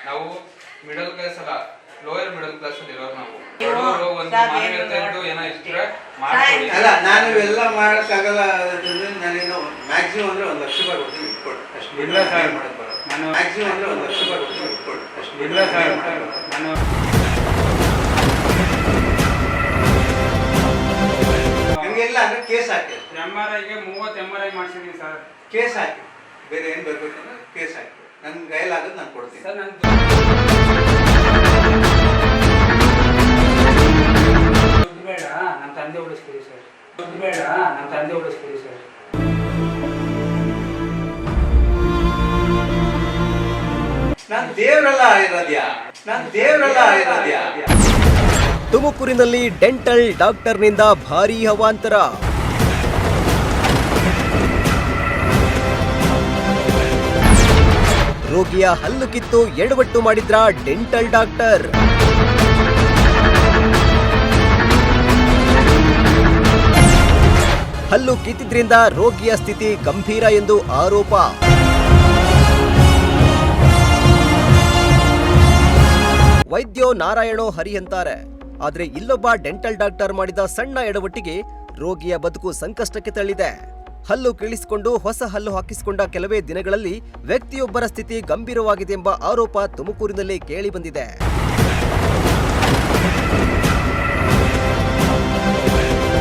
ನಾವು middle class ಅಲ್ಲ, lower middle class ಅಲ್ಲಿ ಇರೋರು ನಾವು. ಬಡವರು ಒಂದು ಮಾನವೀಯತೆ ಅಂತ ಏನೋ ಇದ್ರೆ ಮಾಡ್ಕೊಳ್ಳಿ. ಅಲ್ಲ, ನಾನು ಇವೆಲ್ಲ ಮಾಡೋಕ್ಕಾಗಲ್ಲ. ನಾನೇನು ಮ್ಯಾಕ್ಸಿಮಮ್ ಅಂದ್ರೆ 1 ಲಕ್ಷ ರೂಪಾಯಿ ಕೊಡ್ತೀನಿ, ಇಟ್ಕೊಡಿ ಅಷ್ಟು. ಇಲ್ಲ ಸರ್, ನಾನು ಮ್ಯಾಕ್ಸಿಮಮ್ ಅಂದ್ರೆ 1 ಲಕ್ಷ ರೂಪಾಯಿ ಕೊಡ್ತೀನಿ, ಇಟ್ಕೊಡಿ ಅಷ್ಟು. ಇಲ್ಲ ಸರ್, ನಾನು ನಿಮಗೆಲ್ಲ ಅಂದ್ರೆ ಕೇಸ್ ಹಾಕಿ. MRIಗೆ 30 MRI ಮಾಡಿಸಿದೀನಿ ಸರ್. ಕೇಸ್ ಹಾಕಿ, ಬೇರೆ ಏನು ಬರ್ಬೇಕಂದ್ರೆ ಕೇಸ್ ಹಾಕಿ. ನನ್ನ ಕೈಲಾಗೋದು ನಾನು ಕೊಡ್ತೀನಿ ಸರ್. ದುಡ್ಡು ಬೇಡ, ನನ್ನ ತಂದೆ ಉಳಿಸ್ತೀರಿ ಸರ್. ದುಡ್ಡು ಬೇಡ, ನನ್ನ ತಂದೆ ಉಳಿಸ್ತೀರಿ ಸರ್. ನಾನು ದೇವರೆಲ್ಲ ಇರೋದ್ಯಾ, ನಾನು ದೇವರೆಲ್ಲ ಇರೋದ್ಯಾ. ತುಮಕೂರಿನಲ್ಲಿ ಡೆಂಟಲ್ ಡಾಕ್ಟರ್ನಿಂದ ಭಾರೀ ಅವಾಂತರ. ರೋಗಿಯ ಹಲ್ಲು ಕಿತ್ತು ಎಡವಟ್ಟು ಮಾಡಿದ್ರ ಡೆಂಟಲ್ ಡಾಕ್ಟರ್. ಹಲ್ಲು ಕಿತ್ತಿದ್ರಿಂದ ರೋಗಿಯ ಸ್ಥಿತಿ ಗಂಭೀರ ಎಂದು ಆರೋಪ. ವೈದ್ಯೋ ನಾರಾಯಣೋ ಹರಿ ಅಂತಾರೆ. ಆದ್ರೆ ಇಲ್ಲೊಬ್ಬ ಡೆಂಟಲ್ ಡಾಕ್ಟರ್ ಮಾಡಿದ ಸಣ್ಣ ಎಡವಟ್ಟಿಗೆ ರೋಗಿಯ ಬದುಕು ಸಂಕಷ್ಟಕ್ಕೆ ತಳ್ಳಿದೆ. ಹಲ್ಲು ಕೀಳಿಸಿಕೊಂಡು ಹೊಸ ಹಲ್ಲು ಹಾಕಿಸಿಕೊಂಡ ಕೆಲವೇ ದಿನಗಳಲ್ಲಿ ವ್ಯಕ್ತಿಯೊಬ್ಬರ ಸ್ಥಿತಿ ಗಂಭೀರವಾಗಿದೆ ಎಂಬ ಆರೋಪ ತುಮಕೂರಿನಲ್ಲಿ ಕೇಳಿ ಬಂದಿದೆ.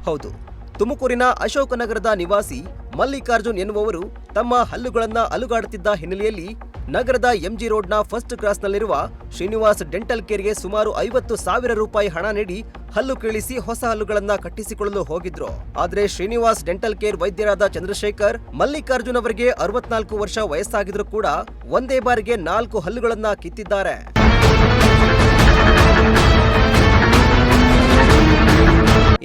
ಹೌದು, ತುಮಕೂರಿನ ಅಶೋಕನಗರದ ನಿವಾಸಿ ಮಲ್ಲಿಕಾರ್ಜುನ್ ಎನ್ನುವವರು ತಮ್ಮ ಹಲ್ಲುಗಳನ್ನ ಅಲುಗಾಡುತ್ತಿದ್ದ ಹಿನ್ನೆಲೆಯಲ್ಲಿ ನಗರದ ಎಂಜಿ ರೋಡ್ನ ಫಸ್ಟ್ ಕ್ರಾಸ್ನಲ್ಲಿರುವ ಶ್ರೀನಿವಾಸ್ ಡೆಂಟಲ್ ಕೇರ್ಗೆ ಸುಮಾರು 50,000 ರೂಪಾಯಿ ಹಣ ನೀಡಿ ಹಲ್ಲು ಕೀಳಿಸಿ ಹೊಸ ಹಲ್ಲುಗಳನ್ನ ಕಟ್ಟಿಸಿಕೊಳ್ಳಲು ಹೋಗಿದ್ರು. ಆದ್ರೆ ಶ್ರೀನಿವಾಸ್ ಡೆಂಟಲ್ ಕೇರ್ ವೈದ್ಯರಾದ ಚಂದ್ರಶೇಖರ್ ಮಲ್ಲಿಕಾರ್ಜುನ್ ಅವರಿಗೆ 64 ವರ್ಷ ವಯಸ್ಸಾಗಿದ್ರು ಕೂಡ ಒಂದೇ ಬಾರಿಗೆ 4 ಹಲ್ಲುಗಳನ್ನ ಕಿತ್ತಿದ್ದಾರೆ.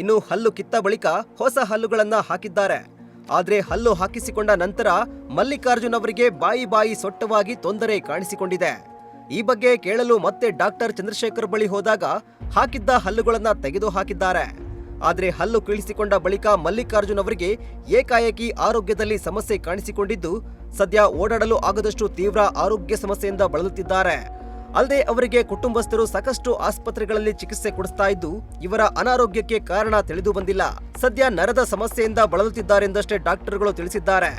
ಇನ್ನು ಹಲ್ಲು ಕಿತ್ತ ಬಳಿಕ ಹೊಸ ಹಲ್ಲುಗಳನ್ನ ಹಾಕಿದ್ದಾರೆ. ಆದ್ರೆ ಹಲ್ಲು ಹಾಕಿಸಿಕೊಂಡ ನಂತರ ಮಲ್ಲಿಕಾರ್ಜುನ್ ಅವರಿಗೆ ಬಾಯಿ ಸೊಟ್ಟವಾಗಿ ತೊಂದರೆ ಕಾಣಿಸಿಕೊಂಡಿದೆ. ಈ ಬಗ್ಗೆ ಕೇಳಲು ಮತ್ತೆ ಡಾಕ್ಟರ್ ಚಂದ್ರಶೇಖರ್ ಬಳಿ ಹೋದಾಗ ಹಾಕಿದ್ದ ಹಲ್ಲುಗಳನ್ನ ತೆಗೆದು ಹಾಕಿದ್ದಾರೆ. ಆದ್ರೆ ಹಲ್ಲು ಕೀಳಿಸಿಕೊಂಡ ಬಳಿಕ ಮಲ್ಲಿಕಾರ್ಜುನ್ ಅವರಿಗೆ ಏಕಾಏಕಿ ಆರೋಗ್ಯದಲ್ಲಿ ಸಮಸ್ಯೆ ಕಾಣಿಸಿಕೊಂಡಿದ್ದು ಸದ್ಯ ಓಡಾಡಲು ಆಗದಷ್ಟು ತೀವ್ರ ಆರೋಗ್ಯ ಸಮಸ್ಯೆಯಿಂದ ಬಳಲುತ್ತಿದ್ದಾರೆ. ಅಲ್ಲದೆ ಅವರಿಗೆ ಕುಟುಂಬಸ್ಥರು ಸಾಕಷ್ಟು ಆಸ್ಪತ್ರೆಗಳಲ್ಲಿ ಚಿಕಿತ್ಸೆ ಕೊಡಿಸ್ತಾ ಇದ್ದು ಇವರ ಅನಾರೋಗ್ಯಕ್ಕೆ ಕಾರಣ ತಿಳಿದು ಬಂದಿಲ್ಲ. ಸದ್ಯ ನರದ ಸಮಸ್ಯೆಯಿಂದ ಬಳಲುತ್ತಿದ್ದಾರೆಂದಷ್ಟೇ ಡಾಕ್ಟರ್ಗಳು ತಿಳಿಸಿದ್ದಾರೆ.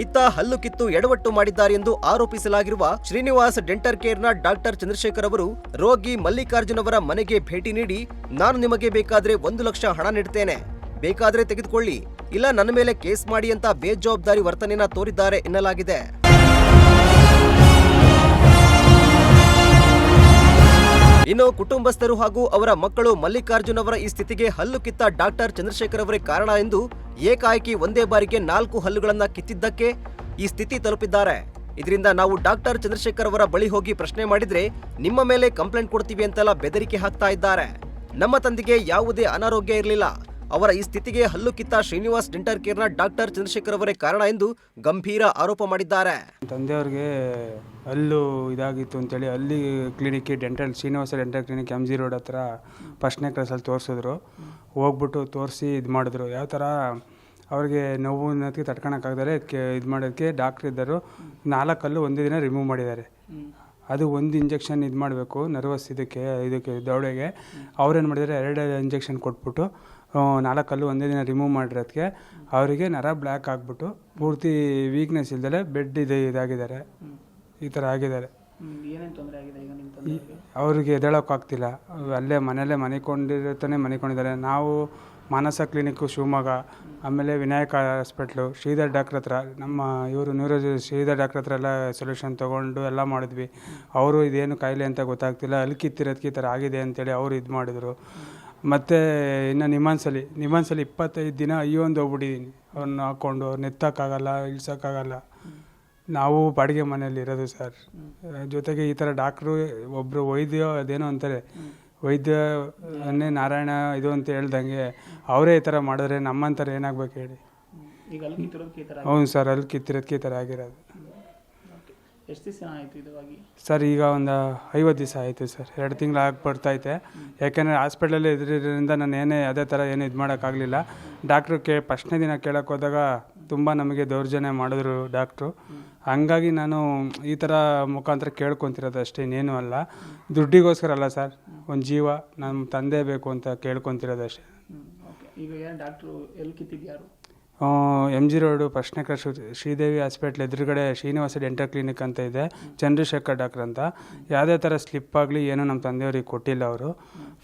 ಇತ್ತ ಹಲ್ಲು ಕಿತ್ತು ಎಡವಟ್ಟು ಮಾಡಿದ್ದಾರೆ ಎಂದು ಆರೋಪಿಸಲಾಗಿರುವ ಶ್ರೀನಿವಾಸ್ ಡೆಂಟಲ್ ಕೇರ್ನ ಡಾಕ್ಟರ್ ಚಂದ್ರಶೇಖರ್ ಅವರು ರೋಗಿ ಮಲ್ಲಿಕಾರ್ಜುನ್ ಅವರ ಮನೆಗೆ ಭೇಟಿ ನೀಡಿ ನಾನು ನಿಮಗೆ ಬೇಕಾದ್ರೆ 1 ಲಕ್ಷ ಹಣ ನೀಡುತ್ತೇನೆ, ಬೇಕಾದ್ರೆ ತೆಗೆದುಕೊಳ್ಳಿ, ಇಲ್ಲ ನನ್ನ ಮೇಲೆ ಕೇಸ್ ಮಾಡಿ ಅಂತ ಬೇಜವಾಬ್ದಾರಿ ವರ್ತನೆಯನ್ನ ತೋರಿದ್ದಾರೆ ಎನ್ನಲಾಗಿದೆ. ಇನ್ನು ಕುಟುಂಬಸ್ಥರು ಹಾಗೂ ಅವರ ಮಕ್ಕಳು ಮಲ್ಲಿಕಾರ್ಜುನ್ ಅವರ ಈ ಸ್ಥಿತಿಗೆ ಹಲ್ಲು ಕಿತ್ತ ಡಾಕ್ಟರ್ ಚಂದ್ರಶೇಖರ್ ಅವರೇ ಕಾರಣ ಎಂದು ಏಕಾಏಕಿ ಒಂದೇ ಬಾರಿಗೆ 4 ಹಲ್ಲುಗಳನ್ನ ಕಿತ್ತಿದ್ದಕ್ಕೆ ಈ ಸ್ಥಿತಿ ತಲುಪಿದ್ದಾರೆ. ಇದರಿಂದ ನಾವು ಡಾಕ್ಟರ್ ಚಂದ್ರಶೇಖರ್ ಅವರ ಬಳಿ ಹೋಗಿ ಪ್ರಶ್ನೆ ಮಾಡಿದ್ರೆ ನಿಮ್ಮ ಮೇಲೆ ಕಂಪ್ಲೇಂಟ್ ಕೊಡ್ತೀವಿ ಅಂತೆಲ್ಲ ಬೆದರಿಕೆ ಹಾಕ್ತಾ ಇದ್ದಾರೆ. ನಮ್ಮ ತಂದೆಗೆ ಯಾವುದೇ ಅನಾರೋಗ್ಯ ಇರಲಿಲ್ಲ, ಅವರ ಈ ಸ್ಥಿತಿಗೆ ಹಲ್ಲು ಕಿತ್ತ ಶ್ರೀನಿವಾಸ್ ಡೆಂಟಲ್ ಕೇರ್ನ ಡಾಕ್ಟರ್ ಚಂದ್ರಶೇಖರ್ ಅವರೇ ಕಾರಣ ಎಂದು ಗಂಭೀರ ಆರೋಪ ಮಾಡಿದ್ದಾರೆ. ತಂದೆಯವ್ರಿಗೆ ಹಲ್ಲು ಇದಾಗಿತ್ತು ಅಂತೇಳಿ ಅಲ್ಲಿ clinic Srinivasa dental clinic MG road ಹತ್ರ ಫಸ್ಟ್ನೇ ಕ್ಲಾಸಲ್ಲಿ ತೋರಿಸಿದ್ರು. ಹೋಗ್ಬಿಟ್ಟು ತೋರಿಸಿ ಇದು ಮಾಡಿದ್ರು. ಯಾವ ಥರ ಅವ್ರಿಗೆ ನೋವು ಅನ್ನೋದಕ್ಕೆ ತಡ್ಕೊಳಕ್ಕಾಗದರೆ ಇದು ಮಾಡೋದಕ್ಕೆ ಡಾಕ್ಟ್ರ್ ಇದ್ದರು 4 ಹಲ್ಲು ಒಂದೇ ದಿನ ರಿಮೂವ್ ಮಾಡಿದ್ದಾರೆ. ಅದು 1 ಇಂಜೆಕ್ಷನ್ ಇದು ಮಾಡಬೇಕು ನರ್ವಸ್ ಇದಕ್ಕೆ ದೌಡೆಗೆ. ಅವ್ರೇನು ಮಾಡಿದ್ದಾರೆ 2 ಇಂಜೆಕ್ಷನ್ ಕೊಟ್ಬಿಟ್ಟು 4 ಹಲ್ಲು ಒಂದೇ ದಿನ ರಿಮೂವ್ ಮಾಡಿರೋದಕ್ಕೆ ಅವರಿಗೆ ನರ ಬ್ಲ್ಯಾಕ್ ಆಗಿಬಿಟ್ಟು ಪೂರ್ತಿ ವೀಕ್ನೆಸ್ ಇಲ್ದಲೆ ಬೆಡ್ ಇದಾಗಿದ್ದಾರೆ. ಈ ಥರ ಆಗಿದ್ದಾರೆ. ಅವ್ರಿಗೆ ಎದ್ದೇಳೋಕ್ಕಾಗ್ತಿಲ್ಲ, ಅಲ್ಲೇ ಮನೆಯಲ್ಲೇ ಮನಿಕೊಂಡಿದ್ದಾರೆ. ನಾವು ಮಾನಸ ಕ್ಲಿನಿಕ್ಕು ಶಿವಮೊಗ್ಗ, ಆಮೇಲೆ ವಿನಾಯಕ ಹಾಸ್ಪಿಟ್ಲು, ಶ್ರೀಧರ್ ಡಾಕ್ಟ್ರ್ ಹತ್ರ ನಮ್ಮ ಇವರು ಶ್ರೀಧರ್ ಡಾಕ್ಟ್ರ್ ಹತ್ರ ಎಲ್ಲ ಸೊಲ್ಯೂಷನ್ ತೊಗೊಂಡು ಎಲ್ಲ ಮಾಡಿದ್ವಿ. ಅವರು ಇದೇನು ಕಾಯಿಲೆ ಅಂತ ಗೊತ್ತಾಗ್ತಿಲ್ಲ, ಅಲ್ಲಿ ಕಿತ್ತಿರೋದಕ್ಕೆ ಈ ಥರ ಆಗಿದೆ ಅಂತೇಳಿ ಅವರು ಇದು ಮಾಡಿದ್ರು. ಮತ್ತು ಇನ್ನು ನಿಮಾನ್ಸಲ್ಲಿ 25 ದಿನ ಅಯ್ಯೊಂದು ಹೋಗ್ಬಿಟ್ಟಿದ್ದೀನಿ. ಅವ್ರನ್ನ ಹಾಕ್ಕೊಂಡು ಅವ್ರನ್ನ ಎತ್ತಕ್ಕಾಗಲ್ಲ, ಇಳ್ಸೋಕ್ಕಾಗಲ್ಲ. ನಾವು ಬಾಡಿಗೆ ಮನೆಯಲ್ಲಿ ಇರೋದು ಸರ್. ಜೊತೆಗೆ ಈ ಥರ ಡಾಕ್ಟ್ರು ಒಬ್ಬರು ವೈದ್ಯ ಅದೇನೋ ಅಂತಾರೆ, ವೈದ್ಯನೇ ನಾರಾಯಣ ಇದು ಅಂತ ಹೇಳ್ದಂಗೆ ಅವರೇ ಈ ಥರ ಮಾಡಿದ್ರೆ ನಮ್ಮಂಥರ ಏನಾಗ್ಬೇಕು ಹೇಳಿ. ಹೌದು ಸರ್, ಅಲ್ಲಿ ಕಿತ್ತಿರೋದಕ್ಕೆ ಈ ಥರ ಆಗಿರೋದು. ಎಷ್ಟು ದಿವಸ ಆಯಿತು ಇದಾಗಿ? ಸರ್ ಈಗ ಒಂದು 50 ದಿವಸ ಆಯಿತು ಸರ್. 2 ತಿಂಗಳು ಆಗ್ಬಿಡ್ತೈತೆ. ಯಾಕೆಂದರೆ ಹಾಸ್ಪಿಟ್ಲಲ್ಲಿ ಇದ್ರಿಂದ ನಾನು ಅದೇ ಥರ ಏನು ಇದು ಮಾಡೋಕ್ಕಾಗಲಿಲ್ಲ. ಡಾಕ್ಟ್ರು ಫಸ್ಟ್ನೇ ದಿನ ಕೇಳೋಕ್ಕೆ ಹೋದಾಗ ತುಂಬ ನಮಗೆ ದೌರ್ಜನ್ಯ ಮಾಡಿದ್ರು ಡಾಕ್ಟ್ರು. ಹಂಗಾಗಿ ನಾನು ಈ ಥರ ಮುಖಾಂತರ ಕೇಳ್ಕೊತಿರೋದು ಅಷ್ಟೇ, ಇನ್ನೇನು ಅಲ್ಲ. ದುಡ್ಡಿಗೋಸ್ಕರ ಅಲ್ಲ ಸರ್, ಒಂದು ಜೀವ ನಮ್ಮ ತಂದೆ ಬೇಕು ಅಂತ ಕೇಳ್ಕೊತಿರೋದು ಅಷ್ಟೇ. ಓಕೆ, ಈಗ ಏನು ಡಾಕ್ಟ್ರು ಎಲ್ಲಿ ಕಿತ್ತಿದ್ಯಾರು? MG ರೋಡು ಪ್ರಶ್ನೆಕರ ಶ್ರೀದೇವಿ ಹಾಸ್ಪಿಟ್ಲ್ ಎದುರುಗಡೆ ಶ್ರೀನಿವಾಸ ಡೆಂಟಲ್ ಕ್ಲಿನಿಕ್ ಅಂತ ಇದೆ, ಚಂದ್ರಶೇಖರ್ ಡಾಕ್ಟ್ರ್ ಅಂತ. ಯಾವುದೇ ಥರ ಸ್ಲಿಪ್ ಆಗಲಿ ಏನೂ ನಮ್ಮ ತಂದೆಯವ್ರಿಗೆ ಕೊಟ್ಟಿಲ್ಲ ಅವರು.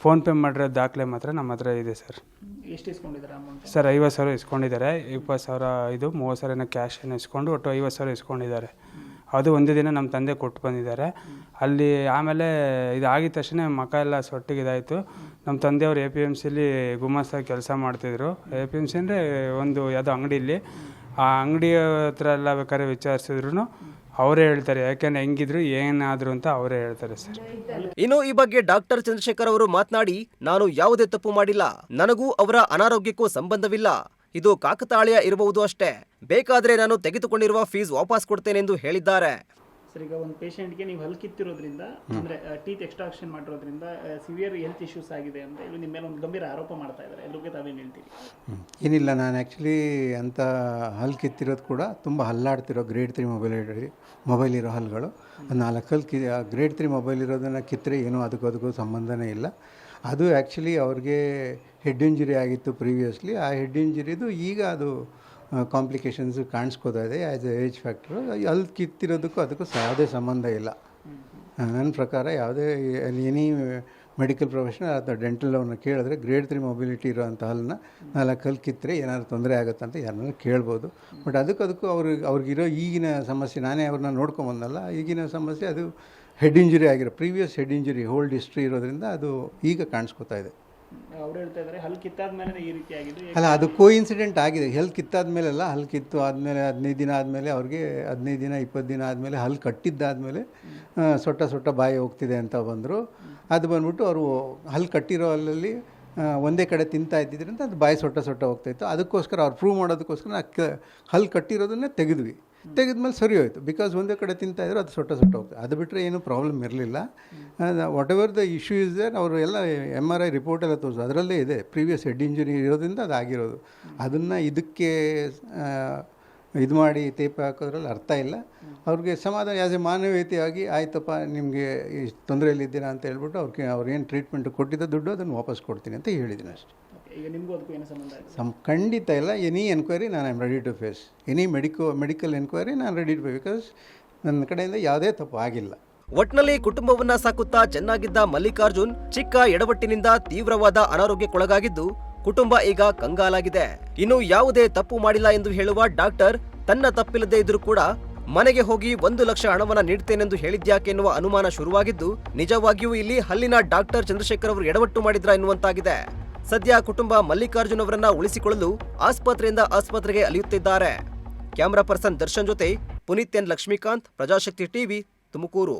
ಫೋನ್ಪೇ ಮಾಡಿರೋ ದಾಖಲೆ ಮಾತ್ರ ನಮ್ಮ ಹತ್ರ ಇದೆ ಸರ್. ಎಷ್ಟು ಇಸ್ಕೊಂಡಿದ್ದಾರೆ ಅಮೌಂಟ್? ಸರ್ 50,000 ಇಸ್ಕೊಂಡಿದ್ದಾರೆ. 20,000 ಇದು 30,000 ಕ್ಯಾಶ್ ಏನು ಇಸ್ಕೊಂಡು ಒಟ್ಟು 50,000 ಇಸ್ಕೊಂಡಿದ್ದಾರೆ. ಅದು ಒಂದೇ ದಿನ ನಮ್ಮ ತಂದೆ ಕೊಟ್ಟು ಬಂದಿದ್ದಾರೆ ಅಲ್ಲಿ. ಆಮೇಲೆ ಇದಾಗಿದ ತಕ್ಷಣ ಮಕ ಎಲ್ಲ ಸೊಟ್ಟಿಗೆ ಇದಾಯಿತು. ನಮ್ಮ ತಂದೆಯವರು APMCಲಿ ಗುಮಾಸ್ತಾಗಿ ಕೆಲಸ ಮಾಡ್ತಿದ್ರು. APMC ಅಂದರೆ ಒಂದು ಯಾವುದೋ ಅಂಗಡಿಯಲ್ಲಿ. ಆ ಅಂಗಡಿ ಹತ್ರ ಎಲ್ಲ ಬೇಕಾದ್ರೆ ವಿಚಾರಿಸಿದ್ರು ಅವರೇ ಹೇಳ್ತಾರೆ, ಯಾಕೆಂದ್ರೆ ಹೆಂಗಿದ್ರು ಏನಾದ್ರು ಅಂತ ಅವರೇ ಹೇಳ್ತಾರೆ ಸರ್. ಇನ್ನು ಈ ಬಗ್ಗೆ ಡಾಕ್ಟರ್ ಚಂದ್ರಶೇಖರ್ ಅವರು ಮಾತನಾಡಿ, ನಾನು ಯಾವುದೇ ತಪ್ಪು ಮಾಡಿಲ್ಲ, ನನಗೂ ಅವರ ಅನಾರೋಗ್ಯಕ್ಕೂ ಸಂಬಂಧವಿಲ್ಲ, ಇದು ಕಾಕತಾಳೀಯ ಇರಬಹುದು ಅಷ್ಟೇ, ಬೇಕಾದ್ರೆ ನಾನು ತೆಗೆದುಕೊಂಡಿರುವ ಫೀಸ್ ವಾಪಸ್ ಕೊಡ್ತೇನೆಂದು ಹೇಳಿದ್ದಾರೆ. ಸರ್, ಈಗ ಒಂದು ಪೇಷಂಟ್ಗೆ ನೀವು ಹಲ್ಲು ಕಿತ್ತಿರೋದ್ರಿಂದ ಅಂದರೆ ಟೀತ್ ಎಕ್ಸ್ಟ್ರಾಕ್ಷನ್ ಮಾಡಿರೋದ್ರಿಂದ ಸಿವಿಯರ್ ಹೆಲ್ತ್ ಇಶ್ಯೂಸ್ ಆಗಿದೆ ಅಂತ ಹೇಳಿ ನಿಮ್ಮ ಮೇಲೆ ಒಂದು ಗಂಭೀರ ಆರೋಪ ಮಾಡ್ತಾ ಇದ್ದಾರೆ. ಎಲ್ಲರಿಗೆ ತಾವೇನು ಹೇಳ್ತೀರಿ? ಏನಿಲ್ಲ, ನಾನು ಆ್ಯಕ್ಚುಲಿ ಅಂಥ ಹಲ್ಲು ಕಿತ್ತಿರೋದು ಕೂಡ ತುಂಬ ಹಲ್ಲಾಡ್ತಿರೋ ಗ್ರೇಡ್ 3 ಮೊಬೈಲ್ ಇರೋ ಹಲ್ಲುಗಳು. 4 ಹಲ್ಲು ಗ್ರೇಡ್ 3 ಮೊಬೈಲ್ ಇರೋದನ್ನು ಕಿತ್ತರೆ ಏನೂ ಅದಕ್ಕೂ ಸಂಬಂಧನೇ ಇಲ್ಲ. ಅದು ಆ್ಯಕ್ಚುಲಿ ಅವ್ರಿಗೆ ಹೆಡ್ ಇಂಜುರಿ ಆಗಿತ್ತು ಪ್ರೀವಿಯಸ್ಲಿ. ಆ ಹೆಡ್ ಇಂಜುರಿದು ಈಗ ಅದು ಕಾಂಪ್ಲಿಕೇಶನ್ಸ್ ಕಾಣಿಸ್ಕೋತಾ ಇದೆ ಆ್ಯಸ್ ಎ ಏಜ್ ಫ್ಯಾಕ್ಟ್ರು. ಅಲ್ಲಿ ಕಿತ್ತಿರೋದಕ್ಕೂ ಅದಕ್ಕೂ ಯಾವುದೇ ಸಂಬಂಧ ಇಲ್ಲ ನನ್ನ ಪ್ರಕಾರ. ಯಾವುದೇ ಎನಿ ಮೆಡಿಕಲ್ ಪ್ರೊಫೆಷನಲ್ ಅಥವಾ ಡೆಂಟಲ್ ಅವ್ರನ್ನ ಕೇಳಿದ್ರೆ ಗ್ರೇಡ್ 3 ಮೊಬಿಲಿಟಿ ಇರೋಂಥ ಹಲ್ಲನ್ನ 4 ಹಲ್ಲು ಕಿತ್ತರೆ ಏನಾದ್ರು ತೊಂದರೆ ಆಗುತ್ತೆ ಅಂತ ಯಾರನ್ನ ಕೇಳ್ಬೋದು. ಬಟ್ ಅದಕ್ಕೂ ಅವ್ರಿಗಿರೋ ಈಗಿನ ಸಮಸ್ಯೆ, ನಾನೇ ಅವ್ರನ್ನ ನೋಡ್ಕೊಂಬಂದಲ್ಲ, ಈಗಿನ ಸಮಸ್ಯೆ ಅದು ಹೆಡ್ ಇಂಜುರಿ ಆಗಿರೋ previous head injury hold history ಇರೋದ್ರಿಂದ ಅದು ಈಗ ಕಾಣಿಸ್ಕೋತಾ ಇದೆ. ಅವ್ರು ಹೇಳ್ತಾ ಇದ್ದಾರೆ ಹಲ್ಲು ಕಿತ್ತಾದ ಮೇಲೆ ಈ ರೀತಿ ಆಗಿದೆ. ಅಲ್ಲ, ಅದು ಕೋ ಇನ್ಸಿಡೆಂಟ್ ಆಗಿದೆ. ಹಲ್ಲು ಕಿತ್ತಾದ ಮೇಲೆಲ್ಲ, ಹಲ್ಲು ಕಿತ್ತು ಆದಮೇಲೆ 15 ದಿನ ಆದಮೇಲೆ ಅವ್ರಿಗೆ 15 ದಿನ 20 ದಿನ ಆದಮೇಲೆ ಹಲ್ಲು ಕಟ್ಟಿದ್ದಾದಮೇಲೆ ಸೊಟ್ಟ ಬಾಯಿ ಹೋಗ್ತಿದೆ ಅಂತ ಬಂದರು. ಅದು ಬಂದ್ಬಿಟ್ಟು ಅವರು ಹಲ್ಲು ಕಟ್ಟಿರೋ ಹಲ್ಲಲ್ಲಿ ಒಂದೇ ಕಡೆ ತಿಂತಾ ಇದ್ದಿದ್ದರಿಂದ ಅದು ಬಾಯಿ ಸೊಟ್ಟ ಹೋಗ್ತಾಯಿತ್ತು. ಅದಕ್ಕೋಸ್ಕರ ಅವ್ರು ಪ್ರೂವ್ ಮಾಡೋದಕ್ಕೋಸ್ಕರ ಹಲ್ಲು ಕಟ್ಟಿರೋದನ್ನೇ ತೆಗೆದ್ಮೇಲೆ ಸರಿ ಹೋಯಿತು. ಬಿಕಾಸ್ ಒಂದೇ ಕಡೆ ತಿಂತಾಯಿದ್ರು ಅದು ಸೊಟ್ಟ ಹೋಗ್ತದೆ. ಅದು ಬಿಟ್ಟರೆ ಏನೂ ಪ್ರಾಬ್ಲಮ್ ಇರಲಿಲ್ಲ. Whatever the issue is there, ಅವರು ಎಲ್ಲ MRI ರಿಪೋರ್ಟ್ ಎಲ್ಲ ತೋರಿಸು, ಅದರಲ್ಲೇ ಇದೆ ಪ್ರೀವಿಯಸ್ ಹೆಡ್ ಇಂಜುರಿ ಇರೋದ್ರಿಂದ ಅದು ಆಗಿರೋದು. ಅದನ್ನು ಇದಕ್ಕೆ ಇದು ಮಾಡಿ ತೇಪೆ ಹಾಕೋದ್ರಲ್ಲಿ ಅರ್ಥ ಇಲ್ಲ. ಅವ್ರಿಗೆ ಸಮಾಧಾನ ಆ್ಯಸ್ ಎ ಮಾನವೀಯತೆಯಾಗಿ, ಆಯ್ತಪ್ಪ ನಿಮಗೆ ಇಷ್ಟು ತೊಂದರೆಯಲ್ಲಿದ್ದೀರಾ ಅಂತ ಹೇಳ್ಬಿಟ್ಟು ಅವ್ರಿಗೇನು ಟ್ರೀಟ್ಮೆಂಟ್ ಕೊಟ್ಟಿದ್ದ ದುಡ್ಡು ಅದನ್ನು ವಾಪಸ್ ಕೊಡ್ತೀನಿ ಅಂತ ಹೇಳಿದ್ದೀನಿ ಅಷ್ಟೇ. ಈಗ ನಿಮಗೂ ಅದಕ್ಕೂ ಏನು ಸಂಬಂಧ? ಖಂಡಿತ ಇಲ್ಲ. ಎನಿ ಎನ್ಕ್ವೈರಿ ನಾನು I'm ready to face. Any medical enquiry ನಾನು ರೆಡಿ ಟು ಫೇಸ್. ಬಿಕಾಸ್ ನನ್ನ ಕಡೆಯಿಂದ ಯಾವುದೇ ತಪ್ಪು ಆಗಿಲ್ಲ. ಒಟ್ನಲ್ಲಿ ಕುಟುಂಬವನ್ನ ಸಾಕುತ್ತಾ ಚೆನ್ನಾಗಿದ್ದ ಮಲ್ಲಿಕಾರ್ಜುನ್ ಚಿಕ್ಕ ಎಡವಟ್ಟಿನಿಂದ ತೀವ್ರವಾದ ಅನಾರೋಗ್ಯಕ್ಕೊಳಗಾಗಿದ್ದು ಕುಟುಂಬ ಈಗ ಕಂಗಾಲಾಗಿದೆ. ಇನ್ನು ಯಾವುದೇ ತಪ್ಪು ಮಾಡಿಲ್ಲ ಎಂದು ಹೇಳುವ ಡಾಕ್ಟರ್ ತನ್ನ ತಪ್ಪಿಲ್ಲದೆ ಇದ್ರೂ ಕೂಡ ಮನೆಗೆ ಹೋಗಿ 1 ಲಕ್ಷ ಹಣವನ್ನ ನೀಡ್ತೇನೆಂದು ಹೇಳಿದ್ಯಾಕೆ ಎನ್ನುವ ಅನುಮಾನ ಶುರುವಾಗಿದ್ದು, ನಿಜವಾಗಿಯೂ ಇಲ್ಲಿ ಹಲ್ಲಿನ ಡಾಕ್ಟರ್ ಚಂದ್ರಶೇಖರ್ ಅವರು ಎಡವಟ್ಟು ಮಾಡಿದ್ರ ಎನ್ನುವಂತಾಗಿದೆ. ಸದ್ಯ ಕುಟುಂಬ ಮಲ್ಲಿಕಾರ್ಜುನ್ ಅವರನ್ನ ಉಳಿಸಿಕೊಳ್ಳಲು ಆಸ್ಪತ್ರೆಯಿಂದ ಆಸ್ಪತ್ರೆಗೆ ಅಲಿಯುತ್ತಿದ್ದಾರೆ. ಕ್ಯಾಮರಾ ಪರ್ಸನ್ ದರ್ಶನ್ ಜೊತೆ ಪುನೀತ್ ಎನ್ ಲಕ್ಷ್ಮೀಕಾಂತ್, ಪ್ರಜಾಶಕ್ತಿ ಟಿವಿ, ತುಮಕೂರು.